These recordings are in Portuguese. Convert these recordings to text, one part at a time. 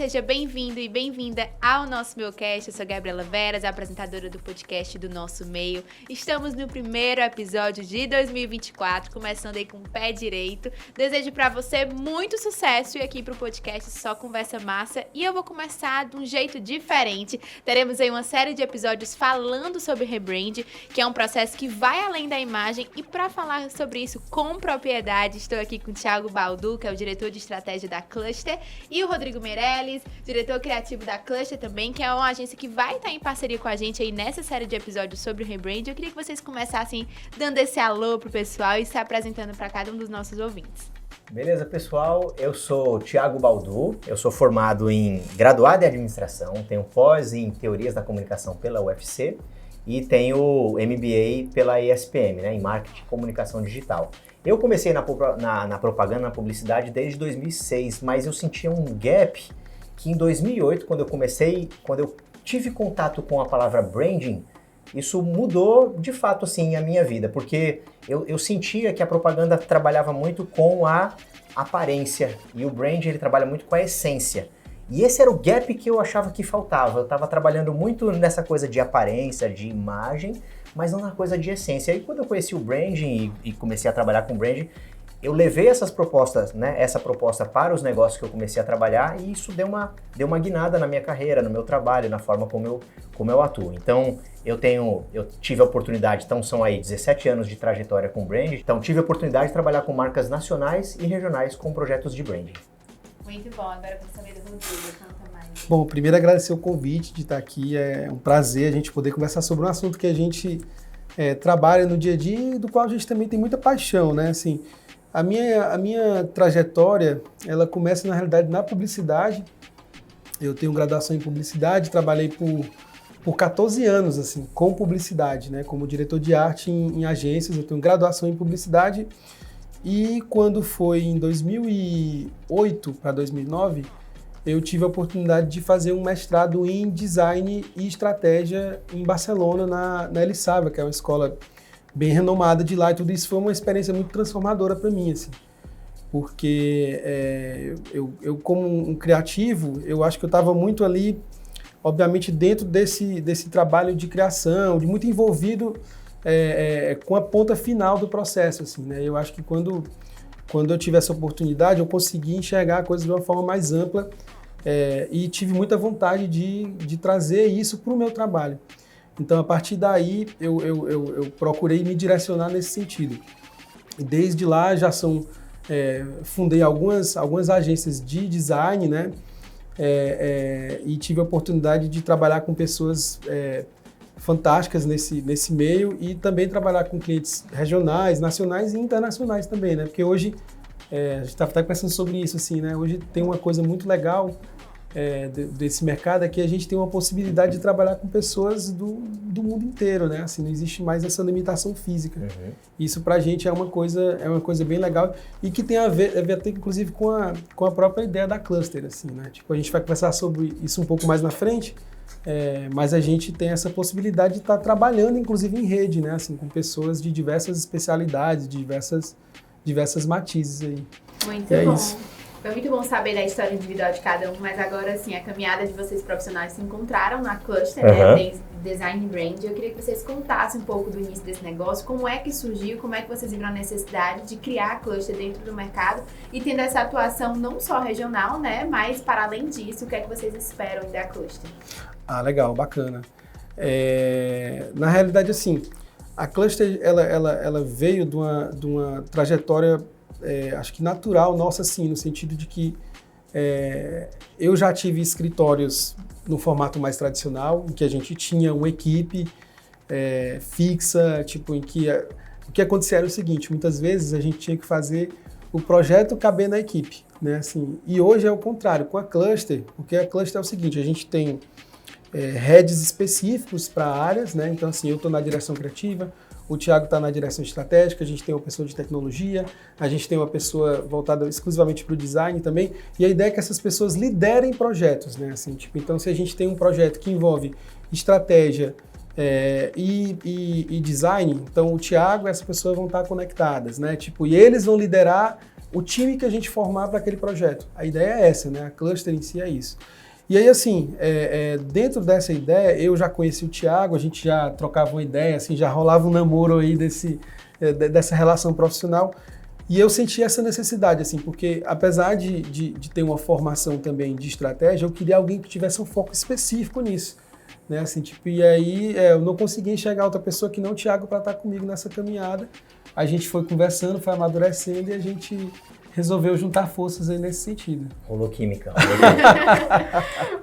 seja bem-vindo e bem-vinda ao nosso Meucast. Eu sou Gabriela Veras, apresentadora do podcast do Nosso Meio. Estamos no primeiro episódio de 2024, começando aí com o pé direito. Desejo pra você muito sucesso e aqui pro podcast só conversa massa. E eu vou começar de um jeito diferente. Teremos aí uma série de episódios falando sobre rebrand, que é um processo que vai além da imagem. E para falar sobre isso com propriedade, estou aqui com o Thiago Baldu, que é o diretor de estratégia da Cluster, e o Rodrigo Meirelles, diretor criativo da Cluster também, que é uma agência que vai estar em parceria com a gente aí nessa série de episódios sobre o rebrand. Eu queria que vocês começassem dando esse alô pro pessoal e se apresentando para cada um dos nossos ouvintes. Beleza, pessoal? Eu sou o Thiago Baldu, eu sou formado em graduado em administração, tenho pós em teorias da comunicação pela UFC e tenho MBA pela ESPM, né, em marketing e comunicação digital. Eu comecei na propaganda, na publicidade desde 2006, mas eu sentia um gap que em 2008, quando eu tive contato com a palavra branding, isso mudou de fato assim a minha vida, porque eu sentia que a propaganda trabalhava muito com a aparência e o brand ele trabalha muito com a essência. E esse era o gap que eu achava que faltava. Eu estava trabalhando muito nessa coisa de aparência, de imagem, mas não na coisa de essência. E quando eu conheci o branding e comecei a trabalhar com branding, eu levei essas propostas, né, essa proposta para os negócios que eu comecei a trabalhar e isso deu uma guinada na minha carreira, no meu trabalho, na forma como eu atuo. Então, eu tive a oportunidade, então são aí 17 anos de trajetória com branding, então tive a oportunidade de trabalhar com marcas nacionais e regionais com projetos de branding. Muito bom, agora eu vou saber do Rodrigo, conta mais. Bom, primeiro agradecer o convite de estar aqui, é um prazer a gente poder conversar sobre um assunto que a gente trabalha no dia a dia e do qual a gente também tem muita paixão, né, assim, a minha trajetória, ela começa na realidade na publicidade. Eu tenho graduação em publicidade, trabalhei por 14 anos assim, com publicidade, né, como diretor de arte em agências. Eu tenho graduação em publicidade e quando foi em 2008 para 2009, eu tive a oportunidade de fazer um mestrado em design e estratégia em Barcelona, na Elisava, que é uma escola bem renomada de lá, e tudo isso foi uma experiência muito transformadora para mim, assim, porque eu como um criativo, eu acho que eu estava muito ali, obviamente, dentro desse trabalho de criação, de muito envolvido com a ponta final do processo, assim, né? Eu acho que quando eu tive essa oportunidade, eu consegui enxergar a coisa de uma forma mais ampla e tive muita vontade de trazer isso para o meu trabalho. Então, a partir daí, eu procurei me direcionar nesse sentido. E desde lá, fundei algumas agências de design, né? E tive a oportunidade de trabalhar com pessoas fantásticas nesse meio e também trabalhar com clientes regionais, nacionais e internacionais também, né? Porque hoje, a gente está até pensando sobre isso, assim, né? Hoje tem uma coisa muito legal desse mercado é que a gente tem uma possibilidade de trabalhar com pessoas do mundo inteiro, né? Assim, não existe mais essa limitação física. Uhum. Isso pra gente é uma coisa bem legal e que tem a ver inclusive com a própria ideia da Cluster, assim, né? Tipo, a gente vai conversar sobre isso um pouco mais na frente, mas a gente tem essa possibilidade de estar trabalhando, inclusive, em rede, né? Assim, com pessoas de diversas especialidades, de diversas matizes aí. Muito bom. Isso. Foi muito bom saber da história individual de cada um, mas agora, assim, a caminhada de vocês profissionais se encontraram na Cluster, né, Design Brand. Eu queria que vocês contassem um pouco do início desse negócio, como é que surgiu, como é que vocês viram a necessidade de criar a Cluster dentro do mercado e tendo essa atuação não só regional, né, mas para além disso, o que é que vocês esperam da Cluster? Ah, legal, bacana. Na realidade, assim, a Cluster, ela veio de uma trajetória acho que natural nossa, assim, no sentido de que eu já tive escritórios no formato mais tradicional, em que a gente tinha uma equipe fixa, tipo, em que o que acontecia era o seguinte, muitas vezes a gente tinha que fazer o projeto caber na equipe, né, assim, e hoje é o contrário, com a Cluster, porque a Cluster é o seguinte, a gente tem heads específicos para áreas, né, então assim, eu estou na direção criativa, o Thiago está na direção estratégica, a gente tem uma pessoa de tecnologia, a gente tem uma pessoa voltada exclusivamente para o design também, e a ideia é que essas pessoas liderem projetos, né? Assim, tipo, então, se a gente tem um projeto que envolve estratégia e design, então o Thiago e essa pessoa vão estar conectadas, né? Tipo, e eles vão liderar o time que a gente formar para aquele projeto. A ideia é essa, né? A cluster em si é isso. E aí, assim, dentro dessa ideia, eu já conheci o Thiago, a gente já trocava uma ideia, assim, já rolava um namoro aí dessa relação profissional. E eu senti essa necessidade, assim, porque apesar de ter uma formação também de estratégia, eu queria alguém que tivesse um foco específico nisso. Né? Assim, tipo, e aí eu não consegui enxergar outra pessoa que não o Thiago para estar comigo nessa caminhada. A gente foi conversando, foi amadurecendo e a gente resolveu juntar forças aí nesse sentido. Rolou química.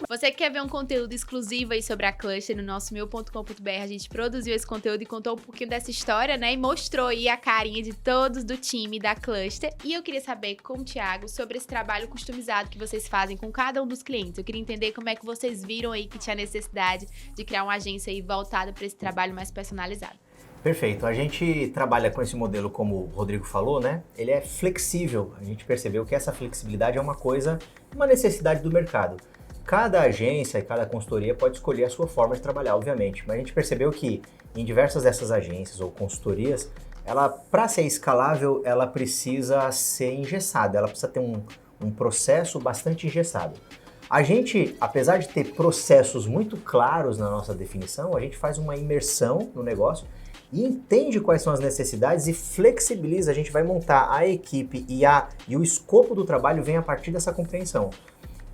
Você quer ver um conteúdo exclusivo aí sobre a Cluster no nosso meu.com.br? A gente produziu esse conteúdo e contou um pouquinho dessa história, né? E mostrou aí a carinha de todos do time da Cluster. E eu queria saber com o Thiago sobre esse trabalho customizado que vocês fazem com cada um dos clientes. Eu queria entender como é que vocês viram aí que tinha necessidade de criar uma agência aí voltada para esse trabalho mais personalizado. Perfeito. A gente trabalha com esse modelo, como o Rodrigo falou, né? Ele é flexível. A gente percebeu que essa flexibilidade é uma necessidade do mercado. Cada agência e cada consultoria pode escolher a sua forma de trabalhar, obviamente. Mas a gente percebeu que em diversas dessas agências ou consultorias, para ser escalável, ela precisa ser engessada. Ela precisa ter um processo bastante engessado. A gente, apesar de ter processos muito claros na nossa definição, a gente faz uma imersão no negócio e entende quais são as necessidades e flexibiliza. A gente vai montar a equipe e o escopo do trabalho vem a partir dessa compreensão.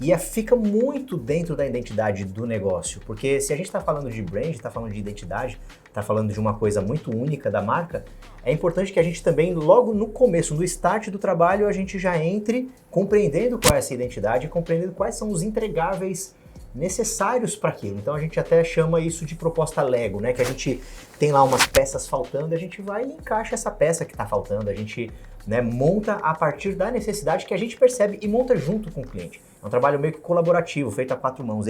E fica muito dentro da identidade do negócio, porque se a gente está falando de brand, está falando de identidade, está falando de uma coisa muito única da marca, é importante que a gente também, logo no começo, no start do trabalho, a gente já entre compreendendo qual é essa identidade e compreendendo quais são os entregáveis necessários para aquilo. Então a gente até chama isso de proposta Lego, né? Que a gente tem lá umas peças faltando, a gente vai e encaixa essa peça que está faltando, a gente, né, monta a partir da necessidade que a gente percebe e monta junto com o cliente. É um trabalho meio que colaborativo, feito a 4 mãos.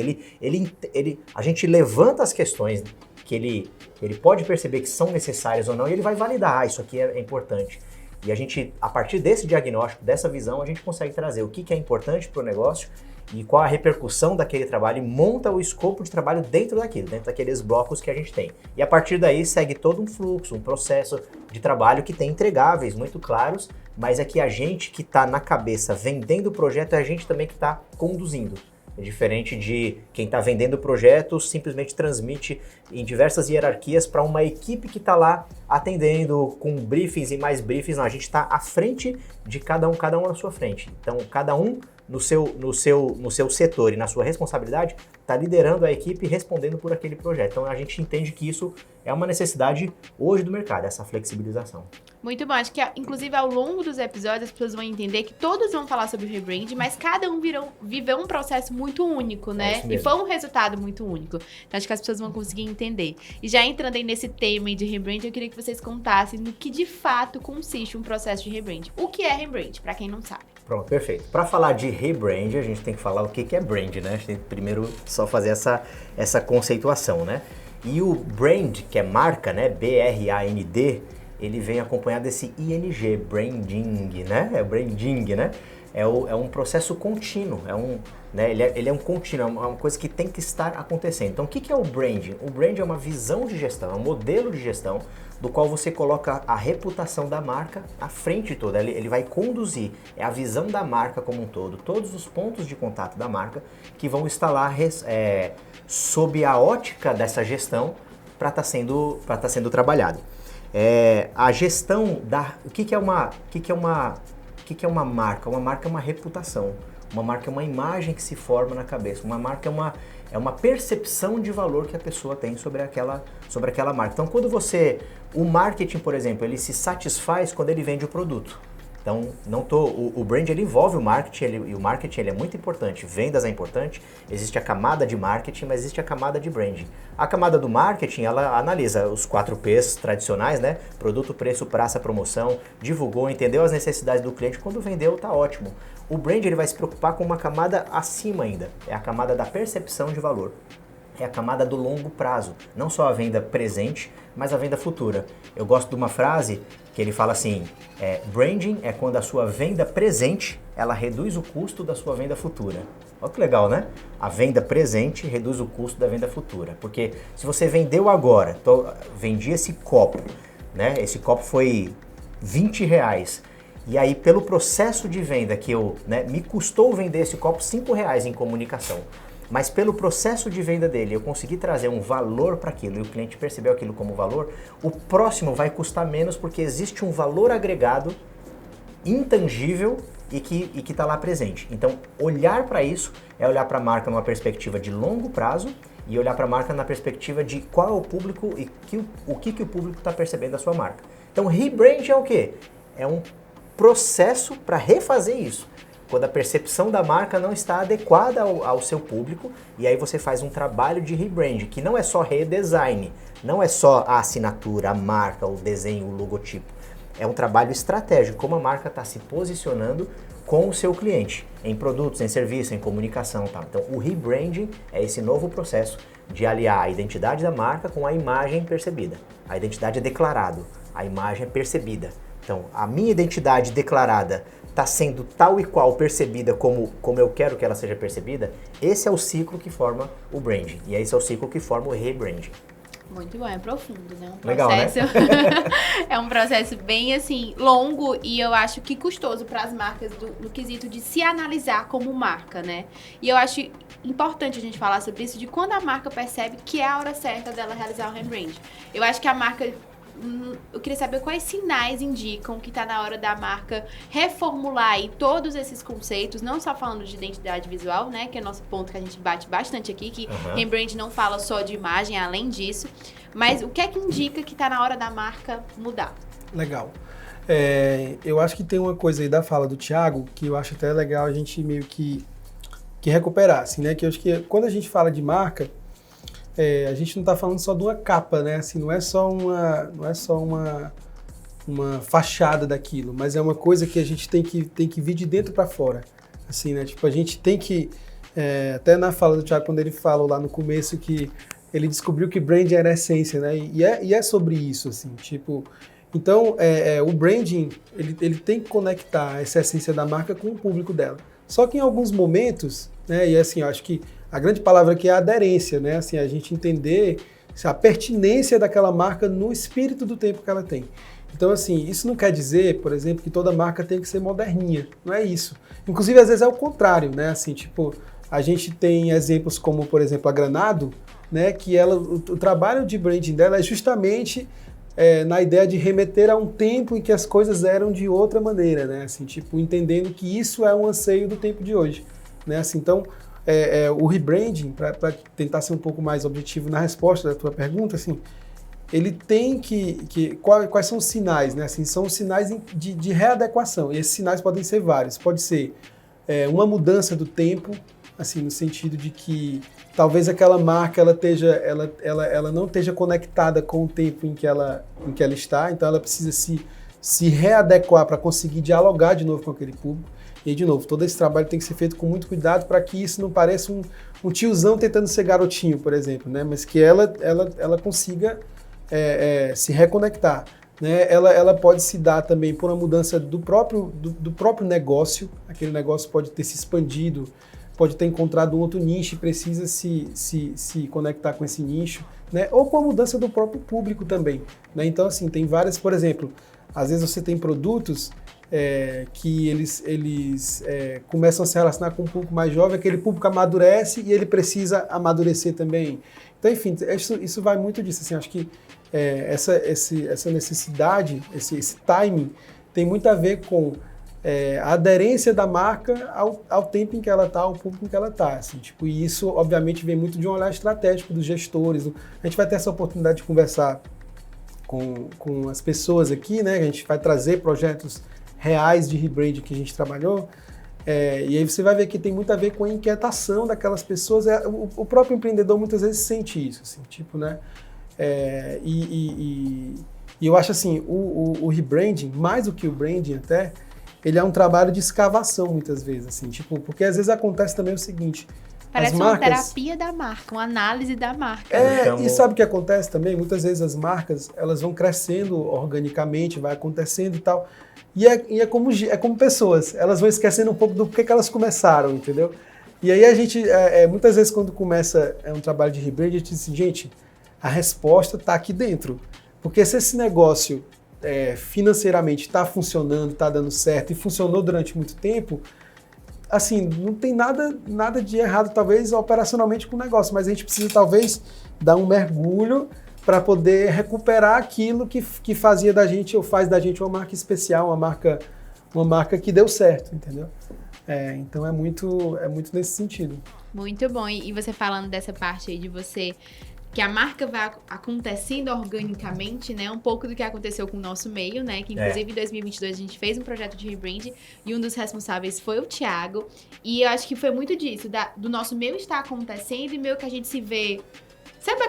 A gente levanta as questões que ele pode perceber que são necessárias ou não e ele vai validar, isso aqui é importante. E a gente, a partir desse diagnóstico, dessa visão, a gente consegue trazer o que é importante para o negócio e qual a repercussão daquele trabalho e monta o escopo de trabalho dentro daqueles blocos que a gente tem. E a partir daí segue todo um fluxo, um processo de trabalho que tem entregáveis muito claros, mas é que a gente que está na cabeça vendendo o projeto é a gente também que está conduzindo. É diferente de quem está vendendo o projeto, simplesmente transmite em diversas hierarquias para uma equipe que está lá atendendo com briefings e mais briefings. Não, a gente está à frente de cada um na sua frente. Então, cada um no seu setor e na sua responsabilidade está liderando a equipe e respondendo por aquele projeto. Então, a gente entende que isso é uma necessidade hoje do mercado, essa flexibilização. Muito bom, acho que inclusive ao longo dos episódios as pessoas vão entender que todos vão falar sobre o rebrand, mas cada um viveu um processo muito único, né? E foi um resultado muito único. Então acho que as pessoas vão conseguir entender. E já entrando aí nesse tema aí de rebrand, eu queria que vocês contassem no que de fato consiste um processo de rebrand. O que é rebrand, para quem não sabe? Pronto, perfeito. Para falar de rebrand, a gente tem que falar o que é brand, né? A gente tem que primeiro só fazer essa conceituação, né? E o brand, que é marca, né? B-R-A-N-D, ele vem acompanhado desse ING, branding, né? É o branding, né? É um processo contínuo, né? Ele é um contínuo, é uma coisa que tem que estar acontecendo. Então, o que é o branding? O branding é uma visão de gestão, é um modelo de gestão do qual você coloca a reputação da marca à frente toda. Ele vai conduzir, é a visão da marca como um todo, todos os pontos de contato da marca que vão estar lá sob a ótica dessa gestão para estar sendo trabalhado. A gestão o que é uma marca? Uma marca é uma reputação. Uma marca é uma imagem que se forma na cabeça. Uma marca é uma percepção de valor que a pessoa tem sobre aquela marca. Então, o marketing, por exemplo, ele se satisfaz quando ele vende o produto. Então, o brand ele envolve o marketing, e o marketing ele é muito importante. Vendas é importante, existe a camada de marketing, mas existe a camada de branding. A camada do marketing, ela analisa os 4 P's tradicionais, né? Produto, preço, praça, promoção, divulgou, entendeu as necessidades do cliente, quando vendeu, tá ótimo. O brand ele vai se preocupar com uma camada acima ainda, é a camada da percepção de valor. É a camada do longo prazo, não só a venda presente, mas a venda futura. Eu gosto de uma frase que ele fala assim, branding é quando a sua venda presente, ela reduz o custo da sua venda futura. Olha que legal, né? A venda presente reduz o custo da venda futura, porque se você vendeu agora, vendi esse copo, né? Esse copo foi R$20, E aí, pelo processo de venda que me custou vender esse copo R$5 em comunicação, mas pelo processo de venda dele eu consegui trazer um valor para aquilo e o cliente percebeu aquilo como valor, o próximo vai custar menos porque existe um valor agregado intangível e que está lá presente. Então, olhar para isso é olhar para a marca numa perspectiva de longo prazo e olhar para a marca na perspectiva de qual é o público e o que o público está percebendo da sua marca. Então, rebrand é o quê? É um processo para refazer isso. Quando a percepção da marca não está adequada ao seu público, e aí você faz um trabalho de rebrand, que não é só redesign, não é só a assinatura, a marca, o desenho, o logotipo. É um trabalho estratégico, como a marca está se posicionando com o seu cliente, em produtos, em serviço, em comunicação, tá? Então, o rebranding é esse novo processo de aliar a identidade da marca com a imagem percebida. A identidade é declarado, a imagem é percebida. Então, a minha identidade declarada está sendo tal e qual percebida como eu quero que ela seja percebida. Esse é o ciclo que forma o branding. E esse é o ciclo que forma o rebranding. Muito bom, é profundo, né? Legal, né? É um processo bem, assim, longo e eu acho que custoso para as marcas no quesito de se analisar como marca, né? E eu acho importante a gente falar sobre isso, de quando a marca percebe que é a hora certa dela realizar o rebrand. Eu acho que a marca... Eu queria saber quais sinais indicam que está na hora da marca reformular aí todos esses conceitos, não só falando de identidade visual, né, que é nosso ponto que a gente bate bastante aqui, que rebrand não fala só de imagem, além disso, mas o que é que indica que está na hora da marca mudar? Legal. Eu acho que tem uma coisa aí da fala do Thiago que eu acho até legal a gente meio que recuperar, assim, né, que eu acho que quando a gente fala de marca, a gente não está falando só de uma capa, né? Assim, não é só uma fachada daquilo, mas é uma coisa que a gente tem que vir de dentro para fora, assim, né? Tipo, a gente tem que até na fala do Thiago, quando ele falou lá no começo que ele descobriu que branding era a essência, né? E é sobre isso, assim, tipo, então o branding ele tem que conectar essa essência da marca com o público dela. Só que em alguns momentos, né? E assim, eu acho que a grande palavra aqui é a aderência, né? Assim, a gente entender a pertinência daquela marca no espírito do tempo que ela tem. Então, assim, isso não quer dizer, por exemplo, que toda marca tem que ser moderninha. Não é isso. Inclusive, às vezes é o contrário, né? Assim, tipo, a gente tem exemplos como, por exemplo, a Granado, né? Que o trabalho de branding dela é justamente na ideia de remeter a um tempo em que as coisas eram de outra maneira, né? Assim, tipo, entendendo que isso é um anseio do tempo de hoje, né? Assim, então, o rebranding, para tentar ser um pouco mais objetivo na resposta da tua pergunta, assim, ele tem quais são os sinais, né? Assim, são os sinais de readequação, e esses sinais podem ser vários. Pode ser uma mudança do tempo, assim, no sentido de que talvez aquela marca ela não esteja conectada com o tempo em que ela está, então ela precisa se readequar para conseguir dialogar de novo com aquele público. E aí, de novo, todo esse trabalho tem que ser feito com muito cuidado para que isso não pareça um tiozão tentando ser garotinho, por exemplo, né? Mas que ela consiga se reconectar. Né? Ela pode se dar também por uma mudança do próprio negócio, aquele negócio pode ter se expandido, pode ter encontrado um outro nicho e precisa se conectar com esse nicho, né? Ou com a mudança do próprio público também. Né? Então, assim, tem várias, por exemplo, às vezes você tem produtos que eles começam a se relacionar com um público mais jovem, aquele público amadurece e ele precisa amadurecer também. Então, enfim, isso vai muito disso. Assim, acho que essa necessidade, esse timing, tem muito a ver com a aderência da marca ao tempo em que ela está, ao público em que ela está. Assim, tipo, e isso, obviamente, vem muito de um olhar estratégico dos gestores. A gente vai ter essa oportunidade de conversar com as pessoas aqui, né? A gente vai trazer projetos reais de rebranding que a gente trabalhou, e aí você vai ver que tem muito a ver com a inquietação daquelas pessoas. O próprio empreendedor muitas vezes sente isso, assim, tipo, né? E eu acho assim, o rebranding, mais do que o branding até, ele é um trabalho de escavação muitas vezes, assim, tipo, porque às vezes acontece também o seguinte. Parece uma terapia da marca, uma análise da marca. E sabe o que acontece também? Muitas vezes as marcas, elas vão crescendo organicamente, vai acontecendo e tal, e é como pessoas, elas vão esquecendo um pouco do porquê que elas começaram, entendeu? E aí a gente, muitas vezes quando começa um trabalho de rebranding, a gente diz assim, gente, a resposta está aqui dentro. Porque se esse negócio financeiramente está funcionando, está dando certo e funcionou durante muito tempo, assim, não tem nada de errado, talvez, operacionalmente com o negócio, mas a gente precisa, talvez, dar um mergulho para poder recuperar aquilo que fazia da gente, ou faz da gente uma marca especial, uma marca que deu certo, entendeu? Então é muito nesse sentido. Muito bom. E você falando dessa parte aí de você... que a marca vai acontecendo organicamente, né? Um pouco do que aconteceu com o nosso meio, né? Que inclusive em 2022 a gente fez um projeto de rebrand e um dos responsáveis foi o Thiago. E eu acho que foi muito disso, do nosso meio estar acontecendo e meio que a gente se vê... Sabe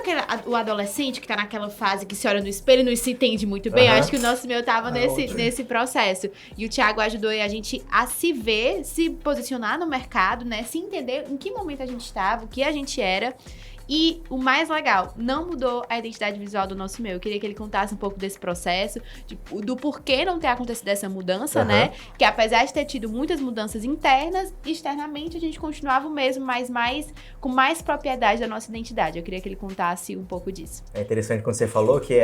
o adolescente que tá naquela fase que se olha no espelho e não se entende muito bem? Eu acho que o nosso meio tava nesse processo. E o Thiago ajudou a gente a se ver, se posicionar no mercado, né? Se entender em que momento a gente estava, o que a gente era. E o mais legal, não mudou a identidade visual do nosso meio. Eu queria que ele contasse um pouco desse processo, do porquê não ter acontecido essa mudança, né? Que apesar de ter tido muitas mudanças internas, externamente a gente continuava o mesmo, mas com mais propriedade da nossa identidade. Eu queria que ele contasse um pouco disso. É interessante quando você falou que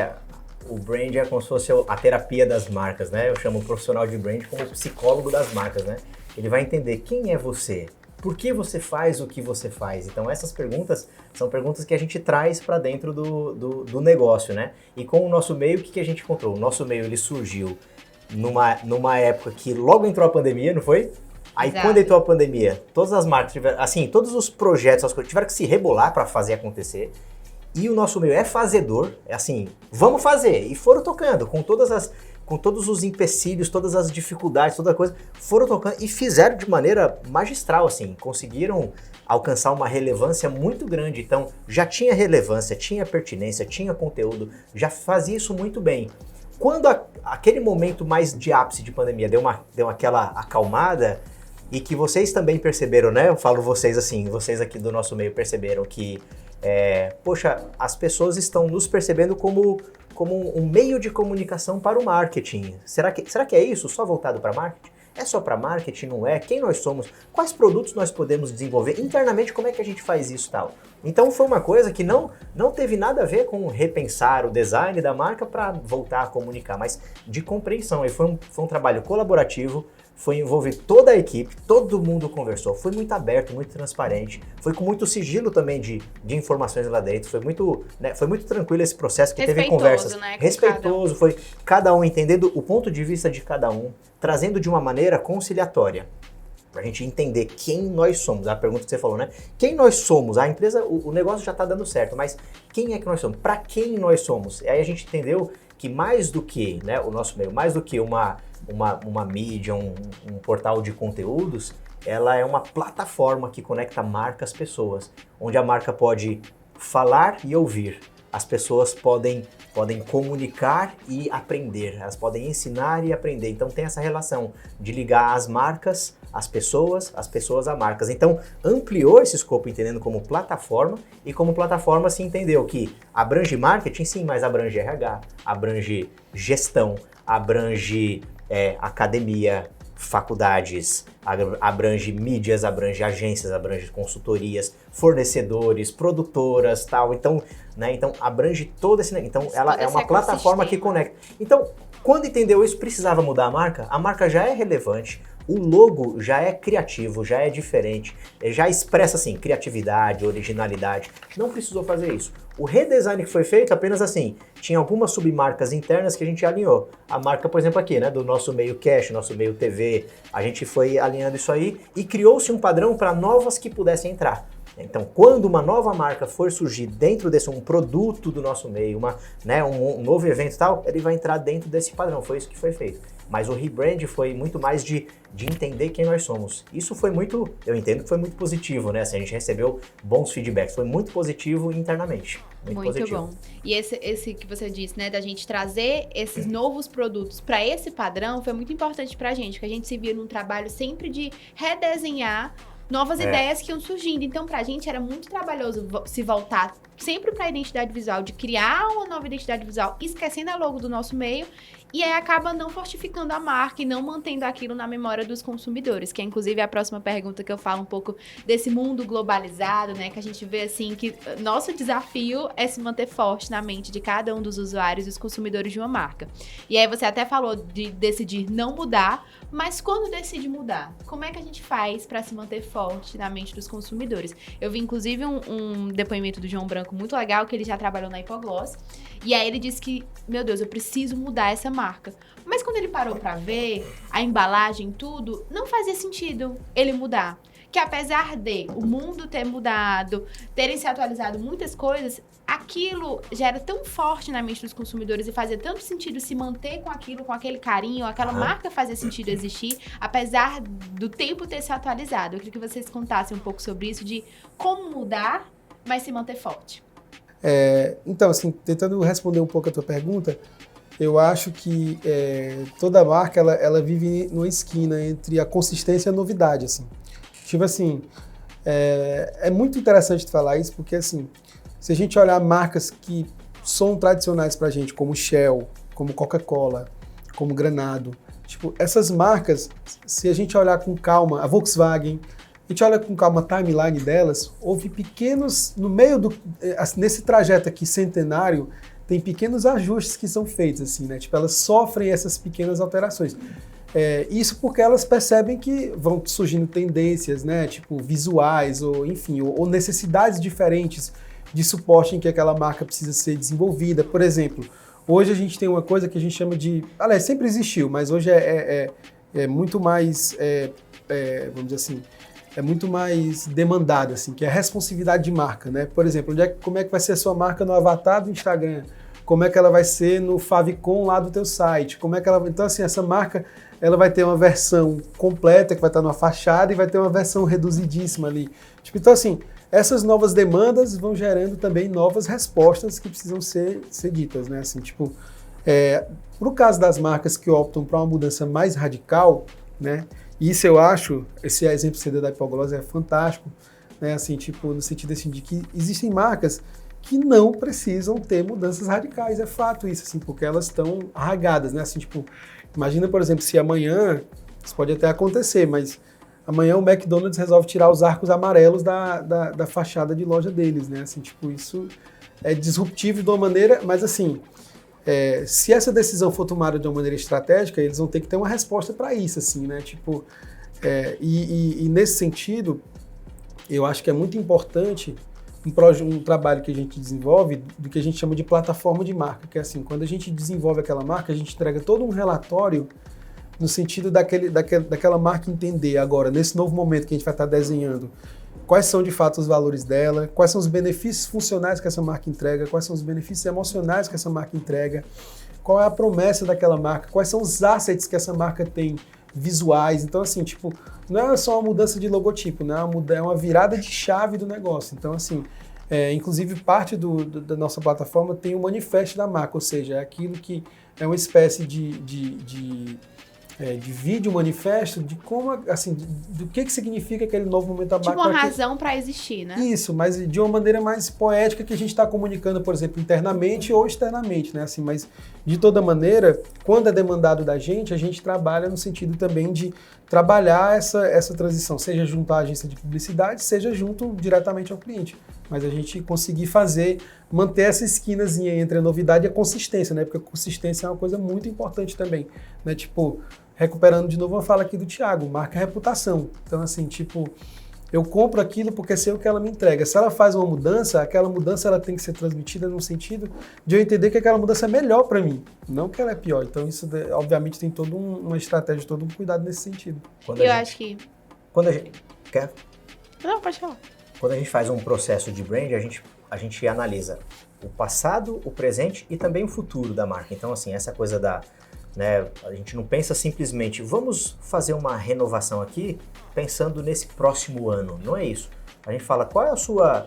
o brand é como se fosse a terapia das marcas, né? Eu chamo o profissional de brand como o psicólogo das marcas, né? Ele vai entender quem é você. Por que você faz o que você faz? Então essas perguntas são perguntas que a gente traz para dentro do negócio, né? E com o nosso meio, o que a gente encontrou? O nosso meio, ele surgiu numa época que logo entrou a pandemia, não foi? Aí Quando entrou a pandemia, todas as marcas tiveram, assim, todos os projetos, as coisas, tiveram que se rebolar para fazer acontecer. E o nosso meio é fazedor, é assim, vamos fazer. E foram tocando com todos os empecilhos, todas as dificuldades, toda coisa, foram tocando e fizeram de maneira magistral, assim, conseguiram alcançar uma relevância muito grande. Então, já tinha relevância, tinha pertinência, tinha conteúdo, já fazia isso muito bem. Quando aquele momento mais de ápice de pandemia deu aquela acalmada, e que vocês também perceberam, né? Eu falo vocês assim, vocês aqui do nosso meio perceberam que, poxa, as pessoas estão nos percebendo como um meio de comunicação para o marketing. Será que é isso? Só voltado para marketing? É só para marketing? Não é? Quem nós somos? Quais produtos nós podemos desenvolver? Internamente, como é que a gente faz isso e tal? Então foi uma coisa que não teve nada a ver com repensar o design da marca para voltar a comunicar, mas de compreensão. E foi um trabalho colaborativo, foi envolver toda a equipe, todo mundo conversou, foi muito aberto, muito transparente, foi com muito sigilo também de informações lá dentro, foi muito tranquilo esse processo, que teve conversas, né, respeitoso, foi cada um entendendo o ponto de vista de cada um, trazendo de uma maneira conciliatória, pra gente entender quem nós somos, a pergunta que você falou, né? Quem nós somos? A empresa, o negócio já tá dando certo, mas quem é que nós somos? Pra quem nós somos? E aí a gente entendeu que mais do que, né, o nosso meio, mais do que uma mídia, um portal de conteúdos, ela é uma plataforma que conecta marca às pessoas, onde a marca pode falar e ouvir. As pessoas podem comunicar e aprender, elas podem ensinar e aprender. Então tem essa relação de ligar as marcas às pessoas a marcas. Então ampliou esse escopo entendendo como plataforma, e como plataforma se entendeu que abrange marketing sim, mas abrange RH, abrange gestão, abrange academia, faculdades, abrange mídias, abrange agências, abrange consultorias, fornecedores, produtoras, tal. Então, né, então abrange todo esse... Então, ela é uma plataforma que conecta. Então, quando entendeu isso, precisava mudar a marca já é relevante, o logo já é criativo, já é diferente, já expressa, assim, criatividade, originalidade. Não precisou fazer isso. O redesign que foi feito apenas assim, tinha algumas submarcas internas que a gente alinhou. A marca, por exemplo, aqui, né, do nosso meio cash, nosso meio TV, a gente foi alinhando isso aí e criou-se um padrão para novas que pudessem entrar. Então, quando uma nova marca for surgir dentro desse um produto do nosso meio, um novo evento e tal, ele vai entrar dentro desse padrão. Foi isso que foi feito. Mas o rebrand foi muito mais de entender quem nós somos. Isso foi muito, eu entendo que foi muito positivo, né? Assim, a gente recebeu bons feedbacks, foi muito positivo internamente. Muito positivo. Bom. E esse que você disse, né, da gente trazer esses novos produtos para esse padrão, foi muito importante pra gente, porque a gente se via num trabalho sempre de redesenhar novas ideias que iam surgindo. Então, pra gente era muito trabalhoso se voltar sempre pra identidade visual, de criar uma nova identidade visual, esquecendo a logo do nosso meio E aí acaba não fortificando a marca e não mantendo aquilo na memória dos consumidores, que é inclusive a próxima pergunta que eu falo um pouco desse mundo globalizado, né? Que a gente vê assim que nosso desafio é se manter forte na mente de cada um dos usuários e dos consumidores de uma marca. E aí você até falou de decidir não mudar, mas quando decide mudar, como é que a gente faz para se manter forte na mente dos consumidores? Eu vi inclusive um depoimento do João Branco muito legal, que ele já trabalhou na Hipogloss, e aí ele disse que, meu Deus, eu preciso mudar essa marca. Mas quando ele parou pra ver a embalagem, tudo, não fazia sentido ele mudar. Que apesar de o mundo ter mudado, terem se atualizado muitas coisas, aquilo já era tão forte na mente dos consumidores e fazia tanto sentido se manter com aquilo, com aquele carinho, aquela marca fazia sentido existir, apesar do tempo ter se atualizado. Eu queria que vocês contassem um pouco sobre isso, de como mudar, mas se manter forte. Então, assim, tentando responder um pouco a tua pergunta, eu acho que toda marca, ela vive numa esquina entre a consistência e a novidade, assim. Tipo assim, é muito interessante tu falar isso, porque assim, se a gente olhar marcas que são tradicionais pra gente, como Shell, como Coca-Cola, como Granado, tipo, essas marcas, se a gente olhar com calma, a Volkswagen, a gente olha com calma a timeline delas, houve pequenos, no meio nesse trajeto aqui centenário, tem pequenos ajustes que são feitos, assim, né? Tipo, elas sofrem essas pequenas alterações. Isso porque elas percebem que vão surgindo tendências, né? Tipo, visuais, ou enfim, ou necessidades diferentes de suporte em que aquela marca precisa ser desenvolvida. Por exemplo, hoje a gente tem uma coisa que a gente chama de... Aliás, sempre existiu, mas hoje é muito mais, vamos dizer assim, é muito mais demandada, assim, que é a responsividade de marca, né? Por exemplo, como é que vai ser a sua marca no avatar do Instagram? Como é que ela vai ser no favicon lá do teu site? Então, assim, essa marca, ela vai ter uma versão completa, que vai estar numa fachada, e vai ter uma versão reduzidíssima ali. Tipo, então, assim, essas novas demandas vão gerando também novas respostas que precisam ser ditas, né? Assim, tipo, pro caso das marcas que optam para uma mudança mais radical, né? Isso eu acho, esse exemplo que você deu da Hipogloss é fantástico, né? Assim, tipo, no sentido assim, de que existem marcas que não precisam ter mudanças radicais, é fato isso, assim, porque elas estão arraigadas, né? Assim, tipo, imagina, por exemplo, se amanhã, isso pode até acontecer, mas amanhã o McDonald's resolve tirar os arcos amarelos da fachada de loja deles, né? Assim, tipo, isso é disruptivo de uma maneira, mas assim, se essa decisão for tomada de uma maneira estratégica, eles vão ter que ter uma resposta para isso, assim, né? Tipo, e nesse sentido, eu acho que é muito importante um trabalho que a gente desenvolve do que a gente chama de plataforma de marca, que é assim, quando a gente desenvolve aquela marca, a gente entrega todo um relatório no sentido daquela marca entender agora, nesse novo momento que a gente vai estar desenhando, quais são de fato os valores dela, quais são os benefícios funcionais que essa marca entrega, quais são os benefícios emocionais que essa marca entrega, qual é a promessa daquela marca, quais são os assets que essa marca tem visuais. Então, assim, tipo, não é só uma mudança de logotipo, né? É uma virada de chave do negócio. Então, assim, inclusive parte da nossa plataforma tem um manifesto da marca, ou seja, é aquilo que é uma espécie de vídeo manifesto de como, assim, do que significa aquele novo momento da marca. Tipo uma razão para existir, né? Isso, mas de uma maneira mais poética que a gente está comunicando, por exemplo, internamente ou externamente, né? Assim, mas de toda maneira, quando é demandado da gente, a gente trabalha no sentido também de trabalhar essa transição, seja junto à agência de publicidade, seja junto diretamente ao cliente. Mas a gente conseguir manter essa esquinazinha entre a novidade e a consistência, né? Porque a consistência é uma coisa muito importante também, né? Tipo, recuperando de novo uma fala aqui do Thiago, marca reputação. Então, assim, tipo, eu compro aquilo porque sei o que ela me entrega. Se ela faz uma mudança, aquela mudança ela tem que ser transmitida no sentido de eu entender que aquela mudança é melhor para mim, não que ela é pior. Então, isso, obviamente, tem toda uma estratégia, todo um cuidado nesse sentido. Acho que... Quando a gente... Quer? Não, pode falar. Quando a gente faz um processo de brand, a gente analisa o passado, o presente e também o futuro da marca. Então, assim, essa coisa a gente não pensa simplesmente, vamos fazer uma renovação aqui pensando nesse próximo ano. Não é isso. A gente fala, qual é a sua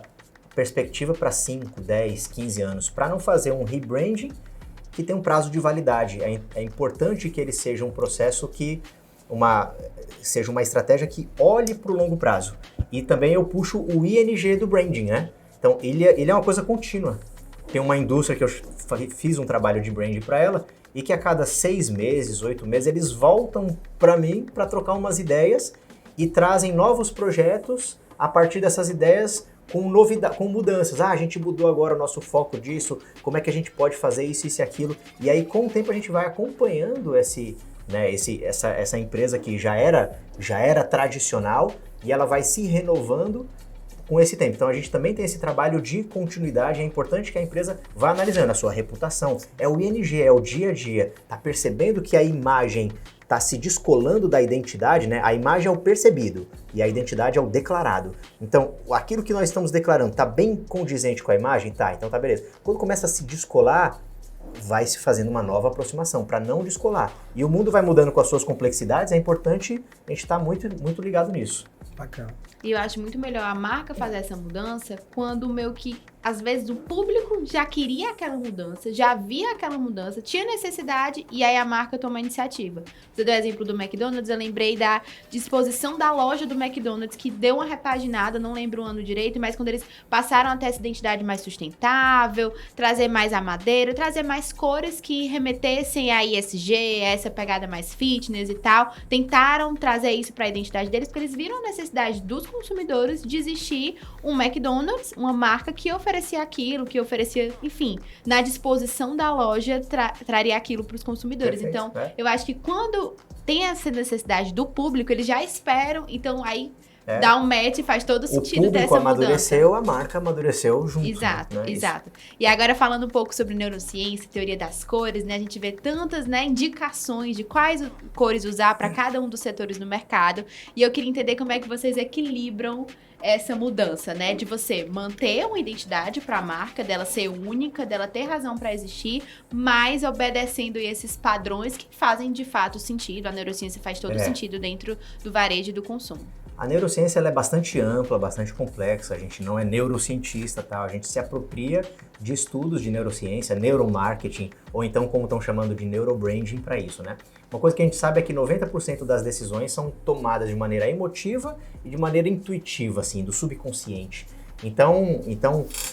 perspectiva para 5, 10, 15 anos? Para não fazer um rebranding que tem um prazo de validade. É importante que ele seja um processo que seja uma estratégia que olhe para o longo prazo. E também eu puxo o ING do branding, né? Então, ele é uma coisa contínua. Tem uma indústria que eu fiz um trabalho de branding para ela, e que a cada 6 meses, 8 meses, eles voltam para mim para trocar umas ideias e trazem novos projetos a partir dessas ideias com novidade, com mudanças. A gente mudou agora o nosso foco disso, como é que a gente pode fazer isso, isso e aquilo. E aí, com o tempo, a gente vai acompanhando essa empresa que já era tradicional e ela vai se renovando com esse tempo. Então, a gente também tem esse trabalho de continuidade. É importante que a empresa vá analisando a sua reputação. É o ING, é o dia a dia. Tá percebendo que a imagem está se descolando da identidade, né? A imagem é o percebido e a identidade é o declarado. Então, aquilo que nós estamos declarando está bem condizente com a imagem? Tá, então tá beleza. Quando começa a se descolar, vai se fazendo uma nova aproximação para não descolar. E o mundo vai mudando com as suas complexidades, é importante a gente estar muito, muito ligado nisso. Bacana. E eu acho muito melhor a marca fazer essa mudança quando às vezes o público já queria aquela mudança, já via aquela mudança, tinha necessidade e aí a marca toma a iniciativa. Você deu o exemplo do McDonald's, eu lembrei da disposição da loja do McDonald's, que deu uma repaginada, não lembro o ano direito, mas quando eles passaram a ter essa identidade mais sustentável, trazer mais a madeira, trazer mais cores que remetessem a ESG, a essa pegada mais fitness e tal, tentaram trazer isso para a identidade deles, porque eles viram a necessidade dos consumidores de existir um McDonald's, uma marca que oferecia aquilo, que oferecia, enfim, na disposição da loja, traria aquilo para os consumidores. Perfeito, então, eu acho que quando tem essa necessidade do público, eles já esperam, então aí dá um match e faz todo sentido dessa mudança. O público amadureceu, a marca amadureceu junto. Exato, né? Exato. E agora falando um pouco sobre neurociência, teoria das cores, né? A gente vê tantas, né, indicações de quais cores usar para cada um dos setores no mercado. E eu queria entender como é que vocês equilibram essa mudança, né? De você manter uma identidade para a marca, dela ser única, dela ter razão para existir, mas obedecendo esses padrões que fazem de fato sentido. A neurociência faz todo sentido dentro do varejo e do consumo. A neurociência ela é bastante ampla, bastante complexa, a gente não é neurocientista, tá? A gente se apropria de estudos de neurociência, neuromarketing, ou então como estão chamando de neurobranding para isso, né? Uma coisa que a gente sabe é que 90% das decisões são tomadas de maneira emotiva e de maneira intuitiva, assim, do subconsciente. Então,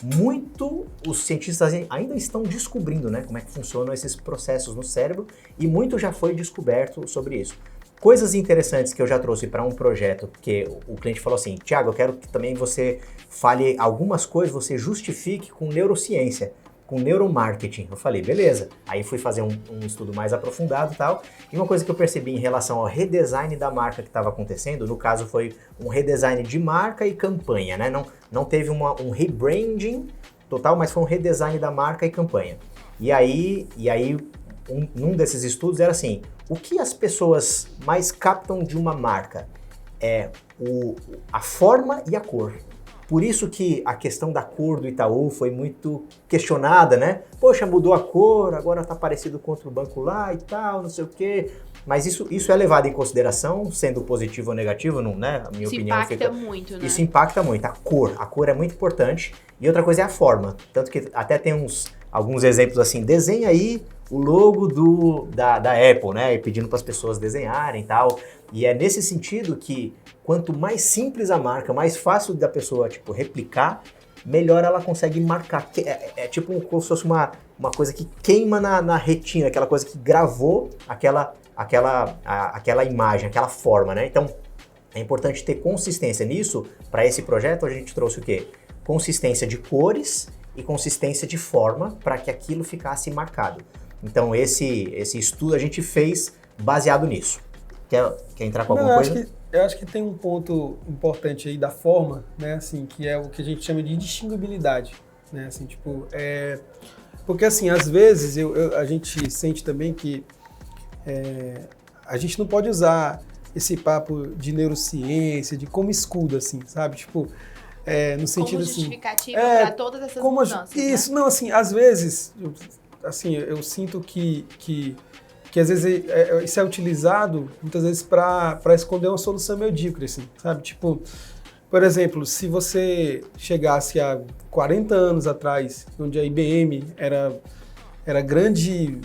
muito os cientistas ainda estão descobrindo, né, como é que funcionam esses processos no cérebro e muito já foi descoberto sobre isso. Coisas interessantes que eu já trouxe para um projeto, porque o cliente falou assim, Thiago, eu quero que também você fale algumas coisas, você justifique com neurociência, com neuromarketing. Eu falei, beleza. Aí fui fazer um estudo mais aprofundado e tal. E uma coisa que eu percebi em relação ao redesign da marca que estava acontecendo, no caso foi um redesign de marca e campanha, né? Não teve um rebranding total, mas foi um redesign da marca e campanha. E aí um desses estudos era assim, o que as pessoas mais captam de uma marca é a forma e a cor. Por isso que a questão da cor do Itaú foi muito questionada, né? Poxa, mudou a cor, agora tá parecido com outro banco lá e tal, não sei o quê. Mas isso é levado em consideração, sendo positivo ou negativo, não, né? A minha opinião fica... Isso impacta muito, né? Isso impacta muito. A cor é muito importante. E outra coisa é a forma. Tanto que até tem alguns exemplos assim, desenha aí o logo da Apple, né? E pedindo para as pessoas desenharem e tal. E é nesse sentido que quanto mais simples a marca, mais fácil da pessoa, tipo, replicar, melhor ela consegue marcar. É tipo como se fosse uma coisa que queima na retina, aquela coisa que gravou aquela imagem, aquela forma, né? Então, é importante ter consistência nisso. Para esse projeto, a gente trouxe o quê? Consistência de cores e consistência de forma para que aquilo ficasse marcado. Então, esse estudo a gente fez baseado nisso. Quer entrar com alguma coisa? Eu acho que tem um ponto importante aí da forma, né, assim, que é o que a gente chama de distinguibilidade, né, assim, tipo, porque assim, às vezes a gente sente também que a gente não pode usar esse papo de neurociência, de como escudo, assim, sabe, tipo, no sentido como assim... justificativa para todas essas mudanças, isso, né? não, assim, às vezes, assim, eu sinto que às vezes isso é utilizado muitas vezes para esconder uma solução medíocre, assim, sabe? Tipo, por exemplo, se você chegasse há 40 anos atrás, onde a IBM era grande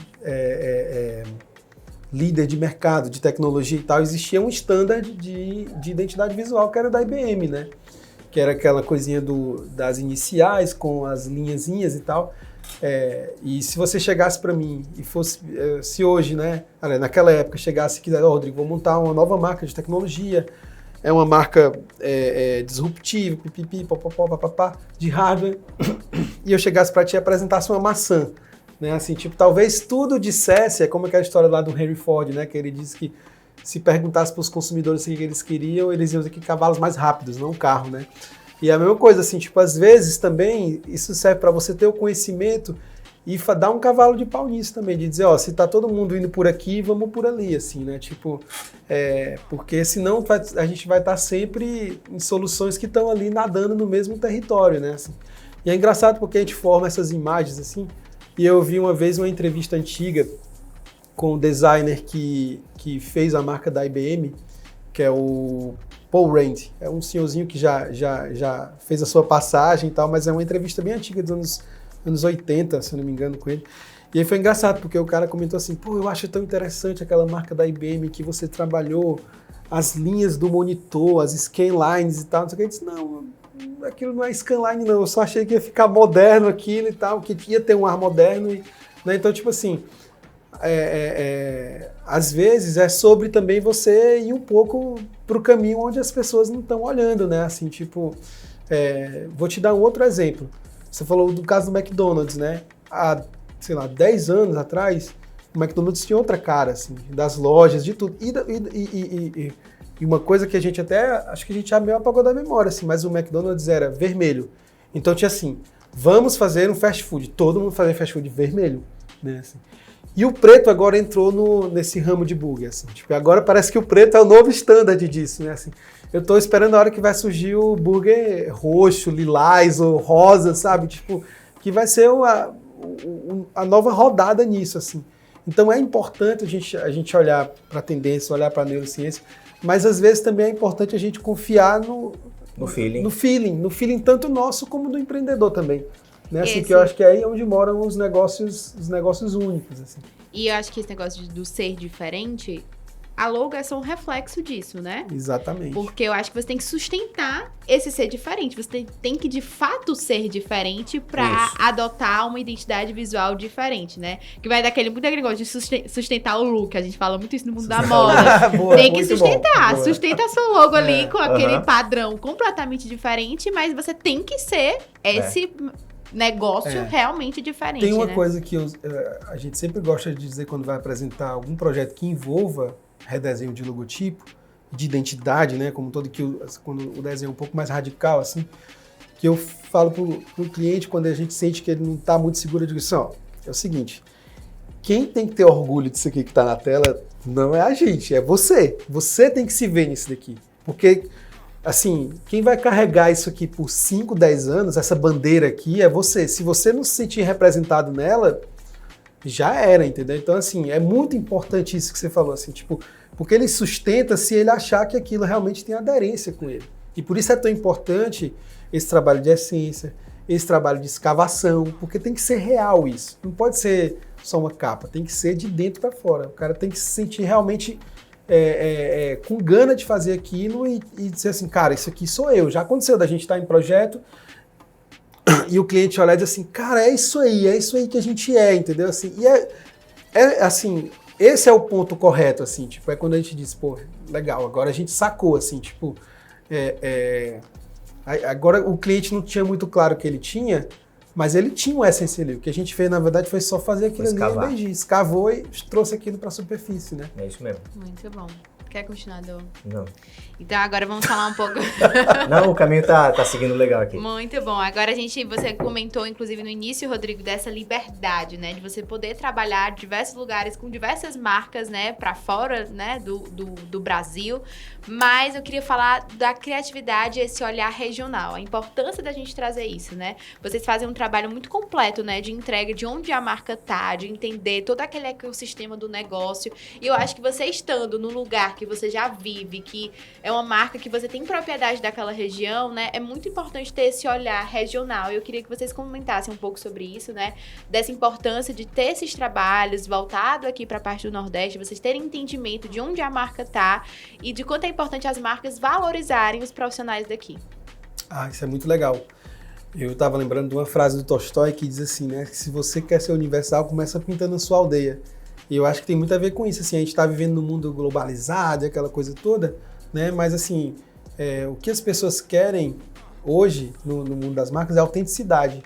líder de mercado, de tecnologia e tal, existia um standard de identidade visual que era da IBM, né? Que era aquela coisinha das iniciais com as linhazinhas e tal. E se você chegasse para mim e fosse, se hoje, né, naquela época chegasse e quiser, Rodrigo, vou montar uma nova marca de tecnologia, é uma marca disruptiva, pipipi, papapá, de hardware, e eu chegasse para ti e apresentasse uma maçã, né, assim, tipo, talvez tudo dissesse, é como aquela história lá do Henry Ford, né, que ele disse que se perguntasse para os consumidores o que eles queriam, eles iam dizer que cavalos mais rápidos, não carro, né. E a mesma coisa, assim, tipo, às vezes também isso serve para você ter o conhecimento e dar um cavalo de pau nisso também, de dizer, ó, se tá todo mundo indo por aqui, vamos por ali, assim, né, tipo, porque senão a gente vai estar sempre em soluções que estão ali nadando no mesmo território, né, assim. E é engraçado porque a gente forma essas imagens, assim, e eu vi uma vez uma entrevista antiga com o designer que fez a marca da IBM, que é o Paul Rand, é um senhorzinho que já fez a sua passagem e tal, mas é uma entrevista bem antiga dos anos 80, se eu não me engano, com ele. E aí foi engraçado, porque o cara comentou assim, pô, eu acho tão interessante aquela marca da IBM que você trabalhou as linhas do monitor, as scanlines e tal, não sei o que. Ele disse, não, aquilo não é scanline não, eu só achei que ia ficar moderno aquilo e tal, que ia ter um ar moderno, né? Então, tipo assim, às vezes é sobre também você ir um pouco pro caminho onde as pessoas não estão olhando, né? Assim, tipo, vou te dar um outro exemplo. Você falou do caso do McDonald's, né? Há, sei lá, 10 anos atrás, o McDonald's tinha outra cara, assim, das lojas, de tudo. E uma coisa que a gente até, acho que a gente já meio apagou da memória, assim, mas o McDonald's era vermelho. Então tinha assim, vamos fazer um fast food. Todo mundo fazia fast food vermelho, né? Assim. E o preto agora entrou nesse ramo de burger, assim. Tipo, agora parece que o preto é o novo standard disso, né? Assim, eu tô esperando a hora que vai surgir o burger roxo, lilás ou rosa, sabe? Tipo, que vai ser a nova rodada nisso, assim. Então é importante a gente olhar para a tendência, olhar para a neurociência, mas às vezes também é importante a gente confiar no feeling tanto nosso como do empreendedor também. Né? Assim, que eu acho que é aí onde moram os negócios únicos. Assim. E eu acho que esse negócio do ser diferente, a logo é só um reflexo disso, né? Exatamente. Porque eu acho que você tem que sustentar esse ser diferente. Você tem que, de fato, ser diferente para adotar uma identidade visual diferente, né? Que vai dar muito aquele negócio de sustentar o look. A gente fala muito isso no mundo da moda. Boa, tem que sustentar. Bom. Sustenta a sua logo ali com aquele padrão completamente diferente, mas você tem que ser esse negócio realmente diferente. Tem uma né? coisa que a gente sempre gosta de dizer quando vai apresentar algum projeto que envolva redesenho de logotipo, de identidade, né, como todo quando o desenho é um pouco mais radical, assim, que eu falo pro cliente quando a gente sente que ele não está muito seguro, eu digo assim, ó, é o seguinte, quem tem que ter orgulho disso aqui que está na tela não é a gente, é você. Você tem que se ver nisso daqui, porque assim, quem vai carregar isso aqui por 5, 10 anos, essa bandeira aqui, é você. Se você não se sentir representado nela, já era, entendeu? Então, assim, é muito importante isso que você falou, assim, tipo, porque ele sustenta se ele achar que aquilo realmente tem aderência com ele. E por isso é tão importante esse trabalho de essência, esse trabalho de escavação, porque tem que ser real isso. Não pode ser só uma capa, tem que ser de dentro para fora. O cara tem que se sentir realmente com gana de fazer aquilo e dizer assim, cara, isso aqui sou eu. Já aconteceu da gente estar em projeto e o cliente olhar e dizer assim, cara, é isso aí que a gente entendeu? Assim, e assim, esse é o ponto correto, assim, tipo, é quando a gente diz, pô, legal, agora a gente sacou, assim, tipo, agora o cliente não tinha muito claro o que ele tinha, mas ele tinha uma essência ali. O que a gente fez, na verdade, foi só fazer aquilo ali, escavou e trouxe aquilo para a superfície, né? É isso mesmo. Muito bom. Quer continuar, Dô? Não. Então agora vamos falar um pouco... Não, o caminho tá seguindo legal aqui. Muito bom. Agora você comentou, inclusive no início, Rodrigo, dessa liberdade, né? De você poder trabalhar em diversos lugares, com diversas marcas, né? Pra fora, né? Do Brasil. Mas eu queria falar da criatividade e esse olhar regional. A importância da gente trazer isso, né? Vocês fazem um trabalho muito completo, né? De entrega de onde a marca tá, de entender todo aquele ecossistema do negócio. E eu acho que você estando no lugar que você já vive, que é uma marca que você tem propriedade daquela região, né? É muito importante ter esse olhar regional. Eu queria que vocês comentassem um pouco sobre isso, né? Dessa importância de ter esses trabalhos voltados aqui para a parte do Nordeste, vocês terem entendimento de onde a marca tá e de quanto é importante as marcas valorizarem os profissionais daqui. Isso é muito legal. Eu estava lembrando de uma frase do Tolstói que diz assim, né? Que se você quer ser universal, começa pintando a sua aldeia. E eu acho que tem muito a ver com isso, assim, a gente está vivendo num mundo globalizado, aquela coisa toda, né? Mas assim, o que as pessoas querem hoje no mundo das marcas é autenticidade,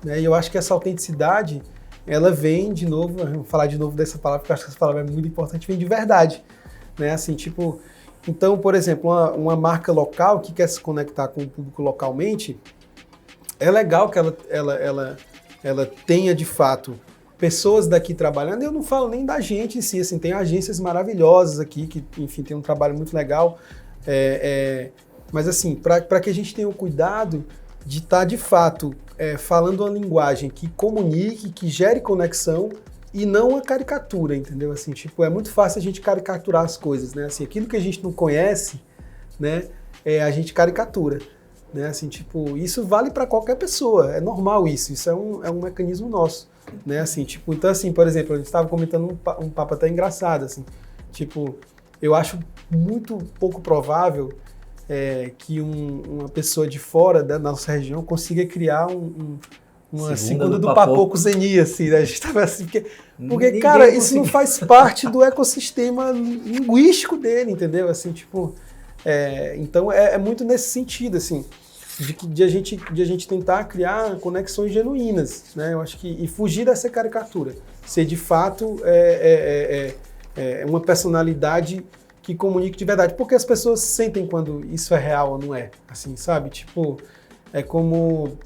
né? E eu acho que essa autenticidade, ela vem de novo, eu vou falar de novo dessa palavra, porque eu acho que essa palavra é muito importante, vem de verdade, né? Assim, tipo, então, por exemplo, uma marca local que quer se conectar com o público localmente, é legal que ela tenha de fato pessoas daqui trabalhando. Eu não falo nem da gente em si, assim, tem agências maravilhosas aqui que, enfim, tem um trabalho muito legal. Mas assim, para que a gente tenha o cuidado de estar de fato falando uma linguagem que comunique, que gere conexão e não uma caricatura, entendeu? Assim, tipo, é muito fácil a gente caricaturar as coisas, né? Assim, aquilo que a gente não conhece, né, a gente caricatura. Né? Assim, tipo, isso vale para qualquer pessoa, é normal isso é um mecanismo nosso, né? Assim, tipo, então assim, por exemplo, a gente estava comentando um papo até engraçado, assim, tipo, eu acho muito pouco provável que uma pessoa de fora da nossa região consiga criar uma segunda do Papoco Zeni, assim, né? A gente tava assim, porque cara, isso não faz parte do ecossistema linguístico dele, entendeu? Assim, tipo, então é muito nesse sentido, assim, de a gente tentar criar conexões genuínas, né? Eu acho que e fugir dessa caricatura, ser de fato uma personalidade que comunique de verdade, porque as pessoas sentem quando isso é real ou não é, assim, sabe? Tipo, é como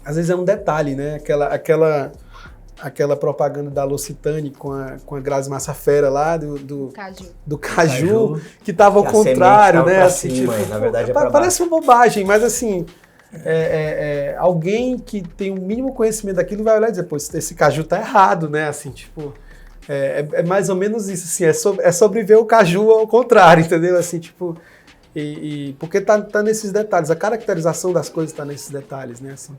às vezes é um detalhe, né? Aquela propaganda da L'Occitane com a Grazi Massafera lá do caju, que tava ao contrário, né? Assim, cima, tipo, na verdade parece uma bobagem, mas assim, alguém que tem um mínimo conhecimento daquilo vai olhar e dizer, pô, esse caju tá errado, né? Assim, tipo, é mais ou menos isso, assim, é sobre ver o caju ao contrário, entendeu? Assim, tipo, porque tá nesses detalhes, a caracterização das coisas tá nesses detalhes, né? Assim.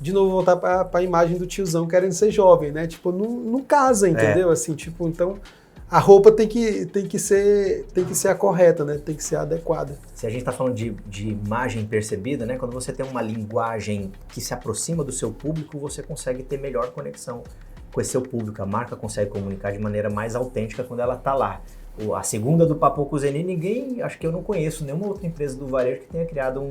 De novo, voltar para a imagem do tiozão querendo ser jovem, né? Tipo, não casa, entendeu? Assim, tipo, então a roupa tem que ser a correta, né? Tem que ser adequada. Se a gente está falando de imagem percebida, né? Quando você tem uma linguagem que se aproxima do seu público, você consegue ter melhor conexão com esse seu público. A marca consegue comunicar de maneira mais autêntica quando ela está lá. A segunda do Papoco Zeni, acho que eu não conheço nenhuma outra empresa do varejo que tenha criado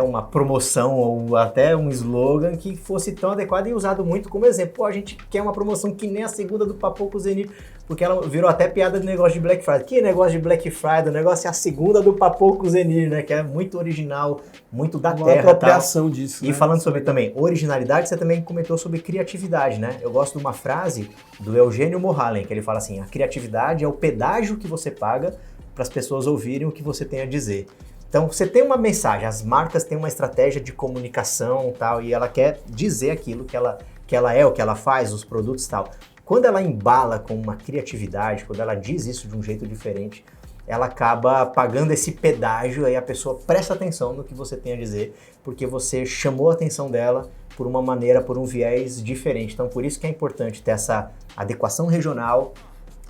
uma promoção ou até um slogan que fosse tão adequado e usado muito como exemplo. Pô, a gente quer uma promoção que nem a segunda do Papoco Zeni, porque ela virou até piada de negócio de Black Friday. Que negócio de Black Friday? O negócio é a segunda do Papoco Zeni, né? Que é muito original, muito da terra. Uma apropriação disso. E falando sobre também originalidade, você também comentou sobre criatividade, né? Eu gosto de uma frase do Eugênio Mohallen, que ele fala assim, a criatividade é o pedágio que você paga para as pessoas ouvirem o que você tem a dizer. Então, você tem uma mensagem, as marcas têm uma estratégia de comunicação e tal, e ela quer dizer aquilo que ela é, o que ela faz, os produtos e tal. Quando ela embala com uma criatividade, quando ela diz isso de um jeito diferente, ela acaba pagando esse pedágio, aí a pessoa presta atenção no que você tem a dizer, porque você chamou a atenção dela por uma maneira, por um viés diferente. Então, por isso que é importante ter essa adequação regional,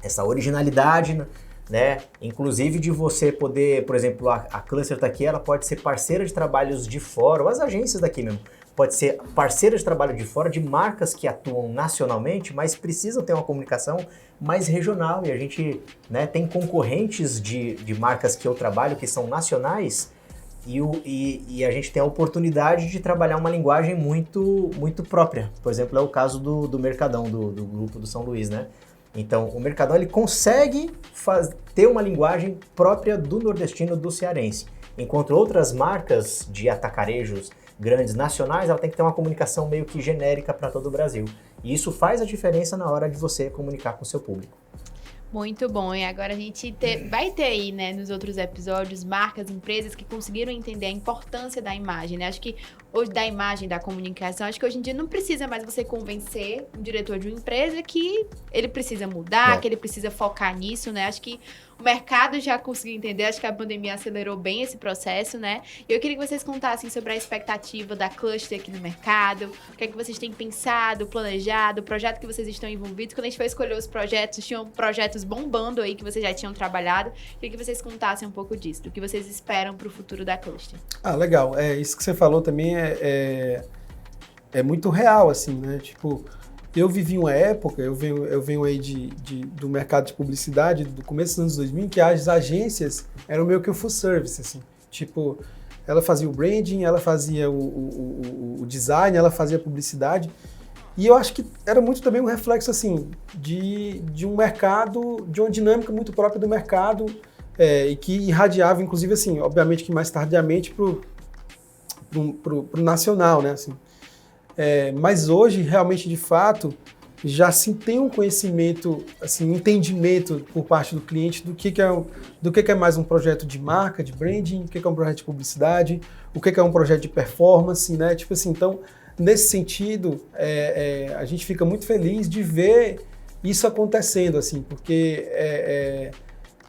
essa originalidade, né? Inclusive de você poder, por exemplo, a Cluster tá aqui, ela pode ser parceira de trabalhos de fora, ou as agências daqui mesmo, pode ser parceira de trabalho de fora de marcas que atuam nacionalmente, mas precisam ter uma comunicação mais regional, e a gente, né, tem concorrentes de marcas que eu trabalho que são nacionais, e a gente tem a oportunidade de trabalhar uma linguagem muito, muito própria. Por exemplo, é o caso do Mercadão, do grupo do São Luís, né? Então, o Mercadão ele consegue ter uma linguagem própria do nordestino, do cearense. Enquanto outras marcas de atacarejos grandes nacionais, ela tem que ter uma comunicação meio que genérica para todo o Brasil. E isso faz a diferença na hora de você comunicar com o seu público. Muito bom, e agora a gente vai ter aí, né, nos outros episódios, marcas, empresas que conseguiram entender a importância da imagem, né? Acho que hoje da imagem, da comunicação, acho que hoje em dia não precisa mais você convencer um diretor de uma empresa que ele precisa mudar, que ele precisa focar nisso, né? Acho que o mercado já conseguiu entender, acho que a pandemia acelerou bem esse processo, né? E eu queria que vocês contassem sobre a expectativa da Cluster aqui no mercado, o que é que vocês têm pensado, planejado, o projeto que vocês estão envolvidos. Quando a gente foi escolher os projetos, tinham projetos bombando aí que vocês já tinham trabalhado. Eu queria que vocês contassem um pouco disso, do que vocês esperam para o futuro da Cluster. Ah, legal. Isso que você falou também é muito real, assim, né? Tipo, eu vivi uma época, eu venho aí do mercado de publicidade, do começo dos anos 2000, que as agências eram meio que o full service, assim. Tipo, ela fazia o branding, ela fazia o design, ela fazia a publicidade. E eu acho que era muito também um reflexo, assim, de um mercado, de uma dinâmica muito própria do mercado, e que irradiava, inclusive, assim, obviamente que mais tardiamente pro nacional, né, assim. Mas hoje, realmente, de fato, já se tem um conhecimento, assim, um entendimento por parte do cliente do que é mais um projeto de marca, de branding, o que é um projeto de publicidade, o que é um projeto de performance, né? Tipo assim, então, nesse sentido, a gente fica muito feliz de ver isso acontecendo, assim, porque,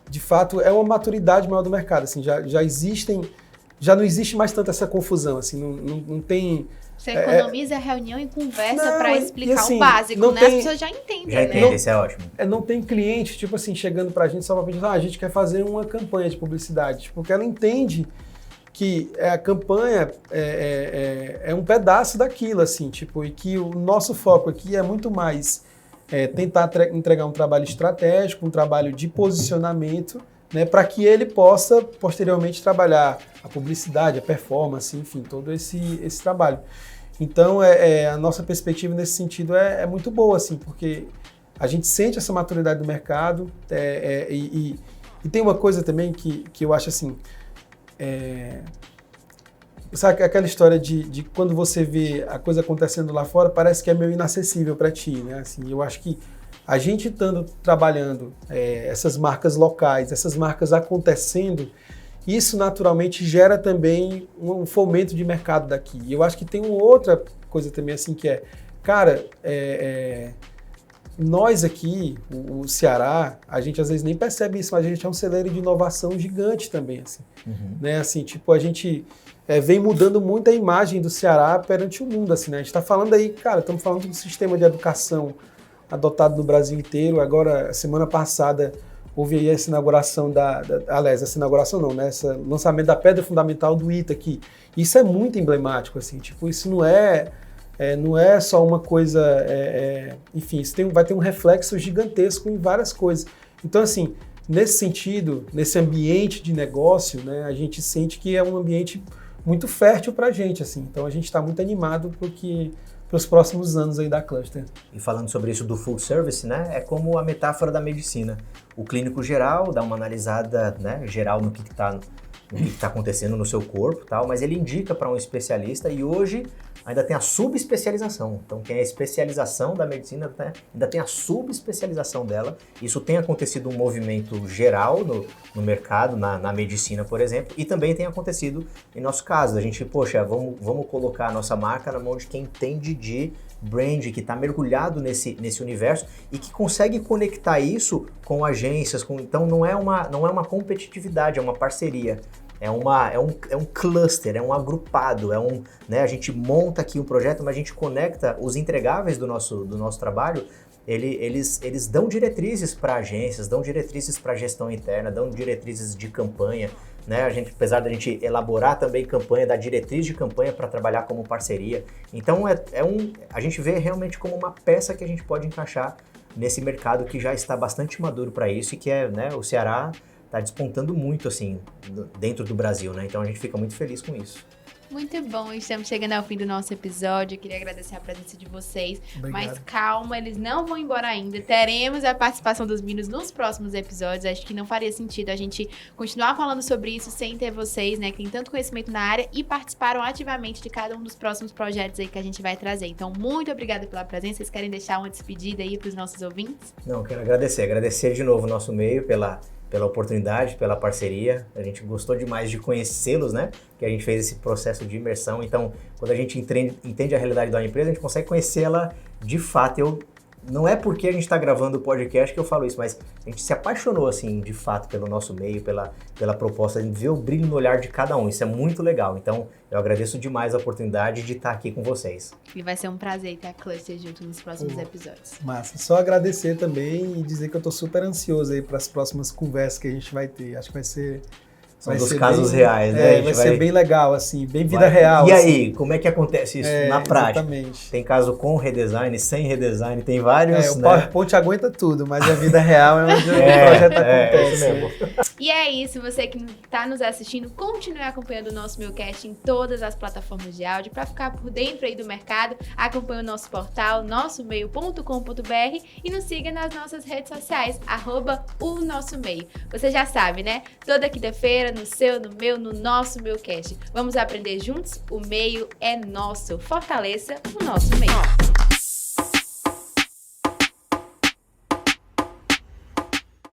de fato, é uma maturidade maior do mercado, assim, já não existe mais tanta essa confusão, assim, não tem... Você economiza a reunião e conversa para explicar assim, o básico, né? As pessoas já entendem, já entendem, né? isso é ótimo. Não tem cliente, tipo assim, chegando pra gente só pra pedir, a gente quer fazer uma campanha de publicidade, tipo, porque ela entende que a campanha é um pedaço daquilo, assim, tipo, e que o nosso foco aqui é muito mais tentar entregar um trabalho estratégico, um trabalho de posicionamento, né, para que ele possa posteriormente trabalhar a publicidade, a performance, enfim, todo esse trabalho. Então, a nossa perspectiva nesse sentido é muito boa, assim, porque a gente sente essa maturidade do mercado e tem uma coisa também que eu acho assim, sabe aquela história de quando você vê a coisa acontecendo lá fora, parece que é meio inacessível para ti, né? Assim, eu acho que a gente estando trabalhando essas marcas locais, essas marcas acontecendo, isso naturalmente gera também um fomento de mercado daqui. E eu acho que tem uma outra coisa também assim que cara, nós aqui, o Ceará, a gente às vezes nem percebe isso, mas a gente é um celeiro de inovação gigante também, assim. Uhum. Né? Assim, tipo, a gente vem mudando muito a imagem do Ceará perante o mundo, assim, né? A gente está falando aí, cara, estamos falando de um sistema de educação adotado no Brasil inteiro. Agora, semana passada, houve aí essa inauguração aliás, essa inauguração não, né? Esse lançamento da pedra fundamental do ITA aqui. Isso é muito emblemático, assim, tipo, isso não é só uma coisa, enfim, isso vai ter um reflexo gigantesco em várias coisas. Então, assim, nesse sentido, nesse ambiente de negócio, né, a gente sente que é um ambiente muito fértil para a gente, assim. Então, a gente está muito animado para os próximos anos aí da Cluster. E falando sobre isso do full service, né, é como a metáfora da medicina. O clínico geral dá uma analisada, né, geral no que está acontecendo no seu corpo, tal, mas ele indica para um especialista e hoje ainda tem a subespecialização. Então, quem é a especialização da medicina, né, ainda tem a subespecialização dela. Isso tem acontecido um movimento geral no mercado, na medicina, por exemplo, e também tem acontecido em nosso caso. A gente, poxa, vamos colocar a nossa marca na mão de quem entende de brand, que está mergulhado nesse universo e que consegue conectar isso com agências. Então, não é uma competitividade, é uma parceria. É um cluster, é um agrupado, né, a gente monta aqui um projeto, mas a gente conecta os entregáveis do nosso trabalho, eles dão diretrizes para agências, dão diretrizes para gestão interna, dão diretrizes de campanha, né, apesar da gente elaborar também campanha, dar diretriz de campanha para trabalhar como parceria. Então a gente vê realmente como uma peça que a gente pode encaixar nesse mercado que já está bastante maduro para isso e que né, o Ceará está despontando muito, assim, dentro do Brasil, né? Então a gente fica muito feliz com isso. Muito bom, estamos chegando ao fim do nosso episódio. Eu queria agradecer a presença de vocês. Obrigado. Mas calma, eles não vão embora ainda. Teremos a participação dos meninos nos próximos episódios. Acho que não faria sentido a gente continuar falando sobre isso sem ter vocês, né, que tem tanto conhecimento na área e participaram ativamente de cada um dos próximos projetos aí que a gente vai trazer. Então, muito obrigada pela presença. Vocês querem deixar uma despedida aí para os nossos ouvintes? Não, quero agradecer de novo o nosso meio pela oportunidade, pela parceria. A gente gostou demais de conhecê-los, né? Que a gente fez esse processo de imersão. Então, quando a gente entende a realidade da empresa, a gente consegue conhecê-la de fato. Não é porque a gente está gravando o podcast que eu falo isso, mas a gente se apaixonou, assim, de fato, pelo nosso meio, pela proposta, de ver o brilho no olhar de cada um. Isso é muito legal. Então, eu agradeço demais a oportunidade de estar aqui com vocês. E vai ser um prazer ter a Cluster junto nos próximos episódios. Massa. Só agradecer também e dizer que eu estou super ansioso aí para as próximas conversas que a gente vai ter. Acho que vai ser São dos casos reais, né? Vai ser bem legal, assim, bem vida real. E assim. aí, como é que acontece isso na prática? Exatamente. Tem caso com redesign, sem redesign, tem vários, O né? PowerPoint aguenta tudo, mas a vida real é onde o projeto acontece. Isso mesmo. E é isso, você que está nos assistindo, continue acompanhando o nosso Meiocast em todas as plataformas de áudio para ficar por dentro aí do mercado. Acompanhe o nosso portal, nossomeio.com.br e nos siga nas nossas redes sociais, @o-nosso-meio. Você já sabe, né? Toda quinta-feira, no seu, no meu, no nosso Meiocast. Vamos aprender juntos? O meio é nosso. Fortaleça o nosso meio.